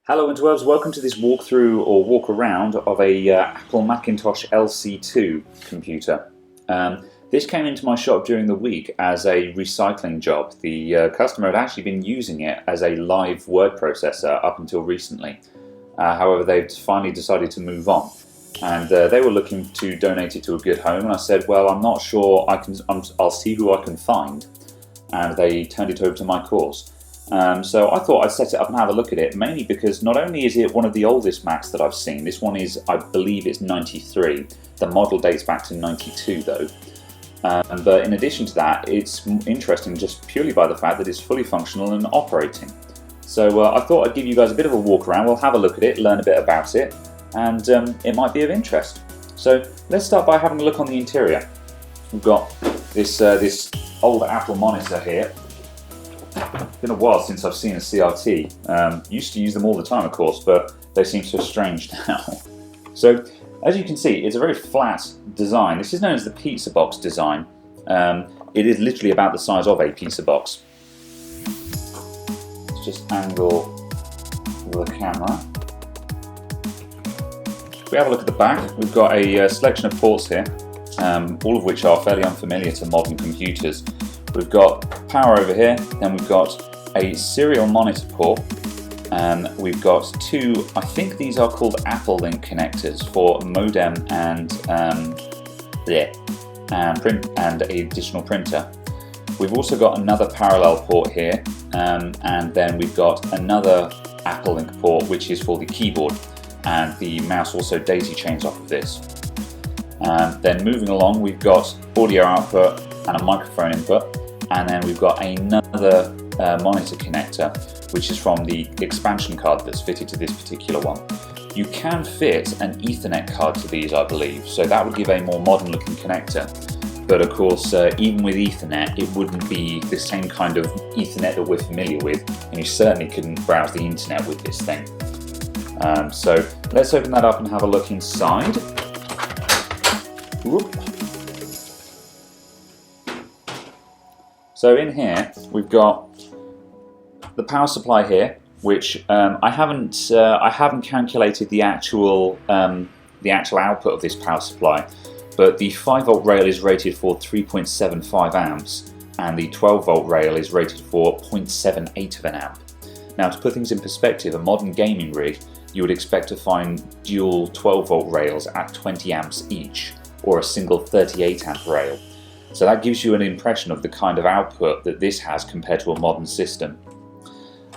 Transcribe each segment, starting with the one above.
Hello interwebs, welcome to this walkthrough or walk around of a Apple Macintosh LC II computer. This came into my shop during the week as a recycling job. The customer had actually been using it as a live word processor up until recently. However, they've finally decided to move on, and they were looking to donate it to a good home. And I said, well, I'm not sure, I'll see who I can find. And they turned it over to my cause. So I thought I'd set it up and have a look at it, mainly because not only is it one of the oldest Macs that I've seen, this one is, I believe it's 93, the model dates back to 92 though, but in addition to that, it's interesting just purely by the fact that it's fully functional and operating. So I thought I'd give you guys a bit of a walk around. We'll have a look at it, learn a bit about it, and it might be of interest. So let's start by having a look on the interior. We've got this old Apple monitor here. It's been a while since I've seen a CRT. Used to use them all the time, of course, but they seem so strange now. So, as you can see, it's a very flat design. This is known as the pizza box design. It is literally about the size of a pizza box. Let's just angle the camera. If we have a look at the back, we've got a selection of ports here, all of which are fairly unfamiliar to modern computers. We've got power over here, then we've got a serial monitor port, and we've got two, I think these are called Apple Link connectors for modem and print and an additional printer. We've also got another parallel port here, and then we've got another Apple Link port which is for the keyboard, and the mouse also daisy chains off of this. Then moving along, we've got audio output and a microphone input, and then we've got another monitor connector which is from the expansion card that's fitted to this particular one. You can fit an Ethernet card to these, I believe, so that would give a more modern looking connector, but of course even with Ethernet it wouldn't be the same kind of Ethernet that we're familiar with, and you certainly couldn't browse the internet with this thing. So let's open that up and have a look inside. Whoop. So in here we've got the power supply here, which I haven't calculated the actual output of this power supply, but the 5-volt rail is rated for 3.75 amps, and the 12-volt rail is rated for 0.78 of an amp. Now, to put things in perspective, a modern gaming rig, you would expect to find dual 12-volt rails at 20 amps each, or a single 38 amp rail. So that gives you an impression of the kind of output that this has compared to a modern system.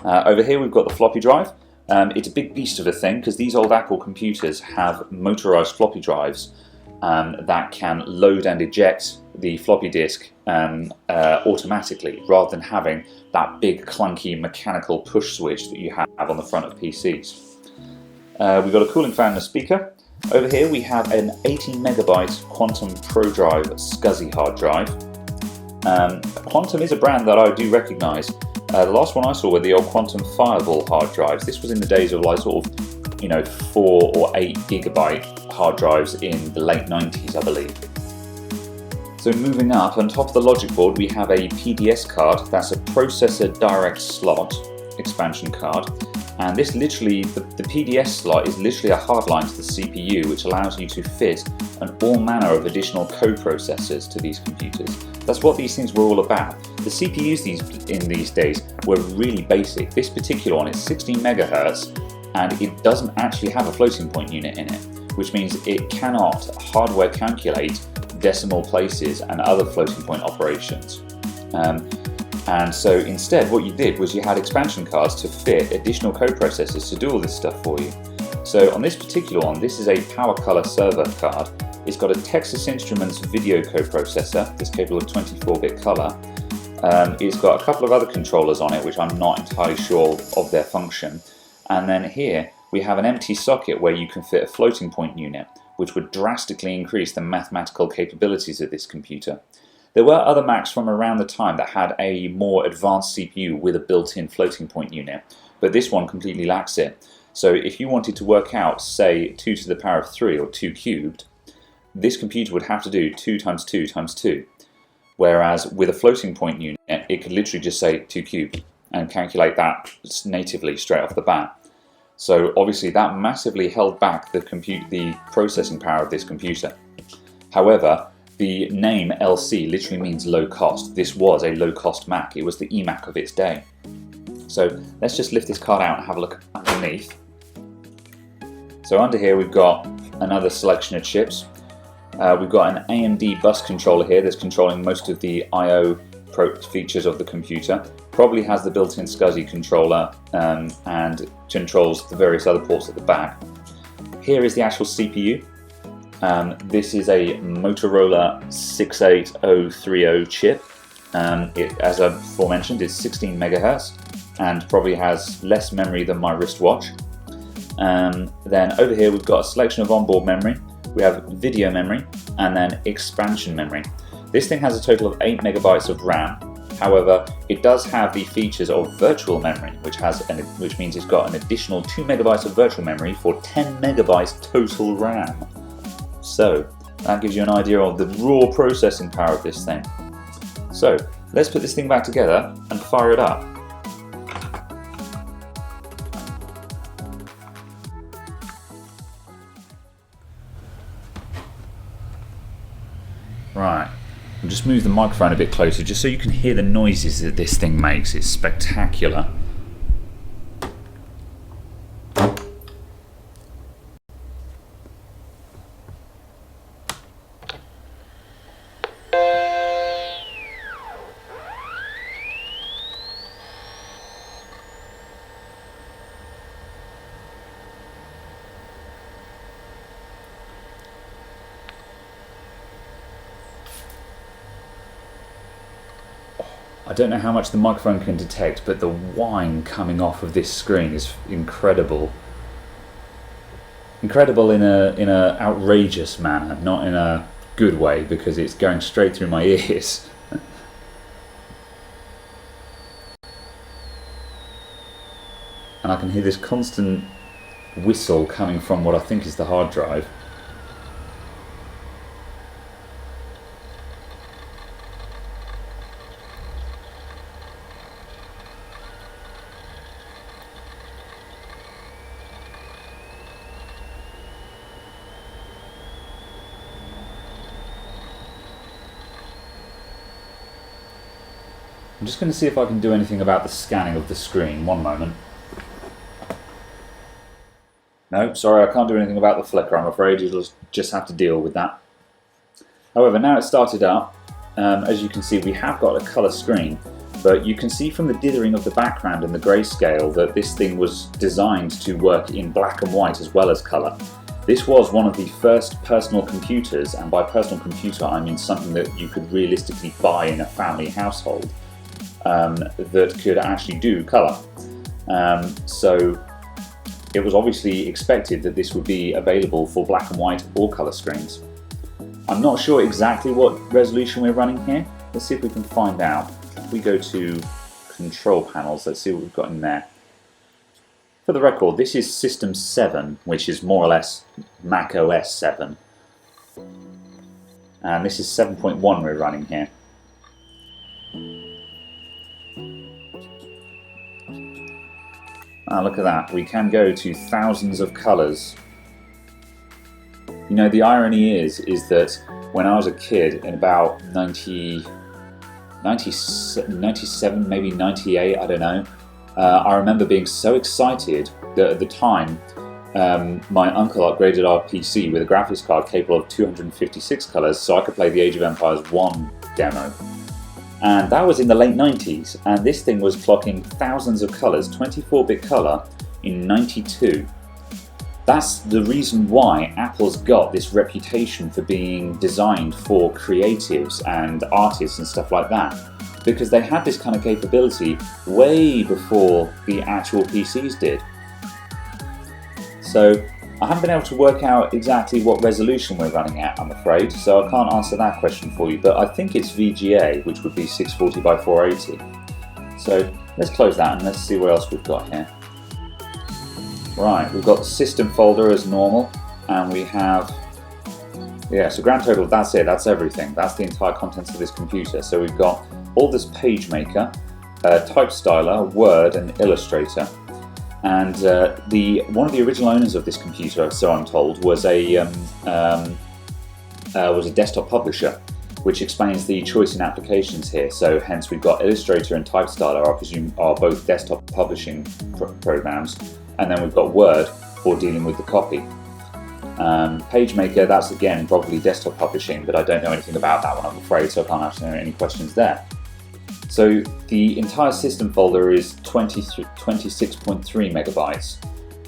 Over here we've got the floppy drive. It's a big beast of a thing because these old Apple computers have motorized floppy drives that can load and eject the floppy disk automatically, rather than having that big clunky mechanical push switch that you have on the front of PCs. We've got a cooling fan and a speaker. Over here we have an 18 megabyte Quantum ProDrive SCSI hard drive. Quantum is a brand that I do recognise. The last one I saw were the old Quantum Fireball hard drives. This was in the days of like sort of, 4 or 8 gigabyte hard drives in the late 90s, I believe. So moving up, on top of the logic board we have a Pds Card. That's a processor direct slot expansion card. And this literally, the PDS slot is literally a hard line to the CPU, which allows you to fit all manner of additional co-processors to these computers. That's what these things were all about. The CPUs in these days were really basic. This particular one is 16 megahertz, and it doesn't actually have a floating point unit in it, which means it cannot hardware calculate decimal places and other floating point operations. And so instead what you did was you had expansion cards to fit additional coprocessors to do all this stuff for you. So on this particular one, this is a Power Color server card. It's got a Texas Instruments video coprocessor that's capable of 24-bit color. It's got a couple of other controllers on it which I'm not entirely sure of their function. And then here we have an empty socket where you can fit a floating point unit, which would drastically increase the mathematical capabilities of this computer. There were other Macs from around the time that had a more advanced CPU with a built-in floating point unit, but this one completely lacks it. So if you wanted to work out, say, 2 to the power of 3 or 2 cubed, this computer would have to do 2 times 2 times 2. Whereas with a floating point unit, it could literally just say 2 cubed and calculate that natively straight off the bat. So obviously that massively held back the processing power of this computer. However, the name LC literally means low cost. This was a low cost Mac. It was the eMac of its day. So let's just lift this card out and have a look underneath. So under here we've got another selection of chips. We've got an AMD bus controller here that's controlling most of the I/O features of the computer. Probably has the built-in SCSI controller and controls the various other ports at the back. Here is the actual CPU. This is a Motorola 68030 chip. It, as I aforementioned, is 16 MHz and probably has less memory than my wristwatch. Then over here we've got a selection of onboard memory. We have video memory and then expansion memory. This thing has a total of 8 MB of RAM. However, it does have the features of virtual memory, which means it's got an additional 2 MB of virtual memory for 10 MB total RAM. So that gives you an idea of the raw processing power of this thing. So let's put this thing back together and fire it up. Right, I'll just move the microphone a bit closer just so you can hear the noises that this thing makes. It's spectacular. I don't know how much the microphone can detect, but the whine coming off of this screen is incredible. Incredible in a outrageous manner, not in a good way, because it's going straight through my ears. And I can hear this constant whistle coming from what I think is the hard drive. I'm just going to see if I can do anything about the scanning of the screen. One moment. No, sorry, I can't do anything about the flicker. I'm afraid you'll just have to deal with that. However, now it's started up, as you can see, we have got a colour screen, but you can see from the dithering of the background and the grayscale that this thing was designed to work in black and white as well as colour. This was one of the first personal computers, and by personal computer I mean something that you could realistically buy in a family household. That could actually do colour. So it was obviously expected that this would be available for black and white or colour screens. I'm not sure exactly what resolution we're running here. Let's see if we can find out. If we go to control panels, let's see what we've got in there. For the record, this is System 7, which is more or less Mac OS 7. And this is 7.1 we're running here. Look at that, we can go to thousands of colours. You know, the irony is that when I was a kid in about 97, maybe 98, I don't know, I remember being so excited that at the time my uncle upgraded our PC with a graphics card capable of 256 colours so I could play the Age of Empires 1 demo. And that was in the late 90s, and this thing was clocking thousands of colours, 24-bit colour, in 92. That's the reason why Apple's got this reputation for being designed for creatives and artists and stuff like that, because they had this kind of capability way before the actual PCs did. So I haven't been able to work out exactly what resolution we're running at, I'm afraid, so I can't answer that question for you, but I think it's VGA, which would be 640 by 480. So let's close that and let's see what else we've got here. Right, we've got the system folder as normal, and we have, yeah, so grand total, that's it, that's everything. That's the entire contents of this computer. So we've got all this PageMaker, Type Styler, Word and Illustrator. And one of the original owners of this computer, so I'm told, was a desktop publisher, which explains the choice in applications here. So hence we've got Illustrator and TypeStyler, I presume, are both desktop publishing programs, and then we've got Word for dealing with the copy. PageMaker, that's again probably desktop publishing, but I don't know anything about that one, I'm afraid, so I can't answer any questions there. So the entire system folder is 26.3 megabytes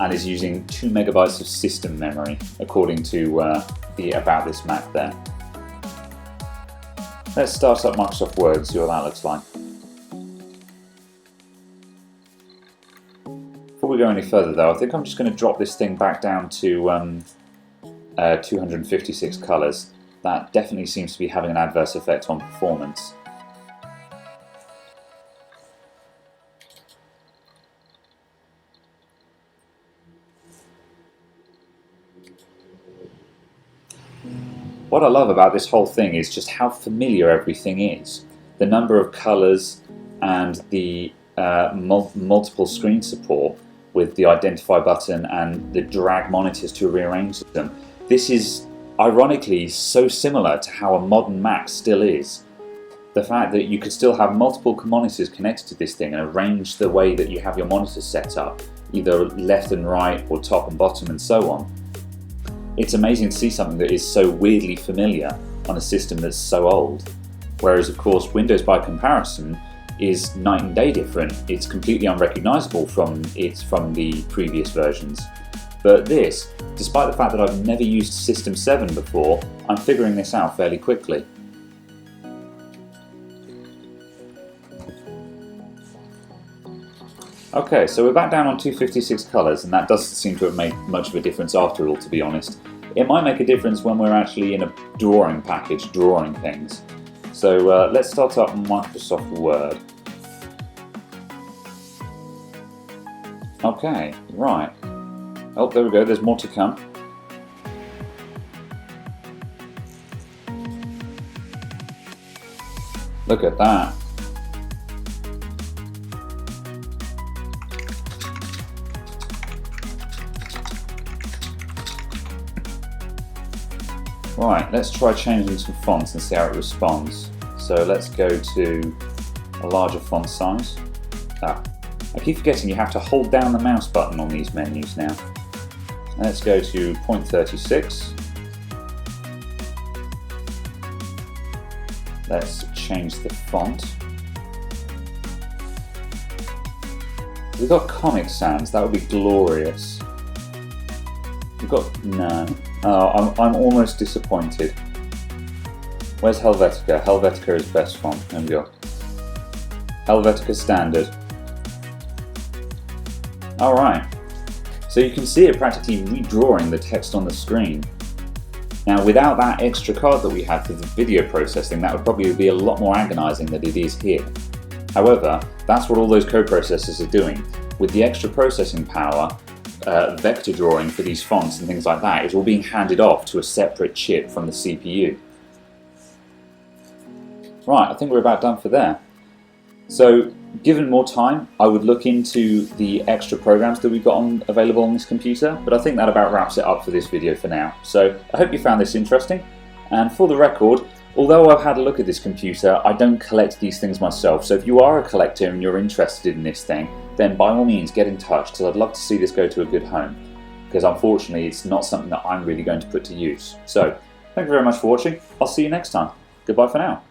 and is using 2 megabytes of system memory, according to the About This Mac there. Let's start up Microsoft Word and see what that looks like. Before we go any further though, I think I'm just going to drop this thing back down to 256 colours. That definitely seems to be having an adverse effect on performance. What I love about this whole thing is just how familiar everything is. The number of colours and the multiple screen support with the identify button and the drag monitors to rearrange them. This is ironically so similar to how a modern Mac still is. The fact that you could still have multiple monitors connected to this thing and arrange the way that you have your monitors set up, either left and right or top and bottom and so on. It's amazing to see something that is so weirdly familiar on a system that's so old. Whereas of course Windows by comparison is night and day different. It's completely unrecognisable from the previous versions. But this, despite the fact that I've never used System 7 before, I'm figuring this out fairly quickly. Okay, so we're back down on 256 colours, and that doesn't seem to have made much of a difference after all, to be honest. It might make a difference when we're actually in a drawing package, drawing things. So let's start up Microsoft Word. Okay, right. Oh, there we go, there's more to come. Look at that. Right, let's try changing some fonts and see how it responds. So let's go to a larger font size. I keep forgetting you have to hold down the mouse button on these menus now. Let's go to 0.36. Let's change the font. We've got Comic Sans, that would be glorious. We've got, no. Oh, I'm almost disappointed. Where's Helvetica? Helvetica is best font. There we go. Helvetica Standard. Alright. So you can see it practically redrawing the text on the screen. Now without that extra card that we have for the video processing, that would probably be a lot more agonising than it is here. However, that's what all those coprocessors are doing. With the extra processing power, vector drawing for these fonts and things like that is all being handed off to a separate chip from the CPU. Right, I think we're about done for there. So, given more time, I would look into the extra programs that we've got available on this computer, but I think that about wraps it up for this video for now. So, I hope you found this interesting, and for the record, although I've had a look at this computer, I don't collect these things myself, so if you are a collector and you're interested in this thing, then by all means get in touch, because I'd love to see this go to a good home, because unfortunately it's not something that I'm really going to put to use. So, thank you very much for watching, I'll see you next time. Goodbye for now.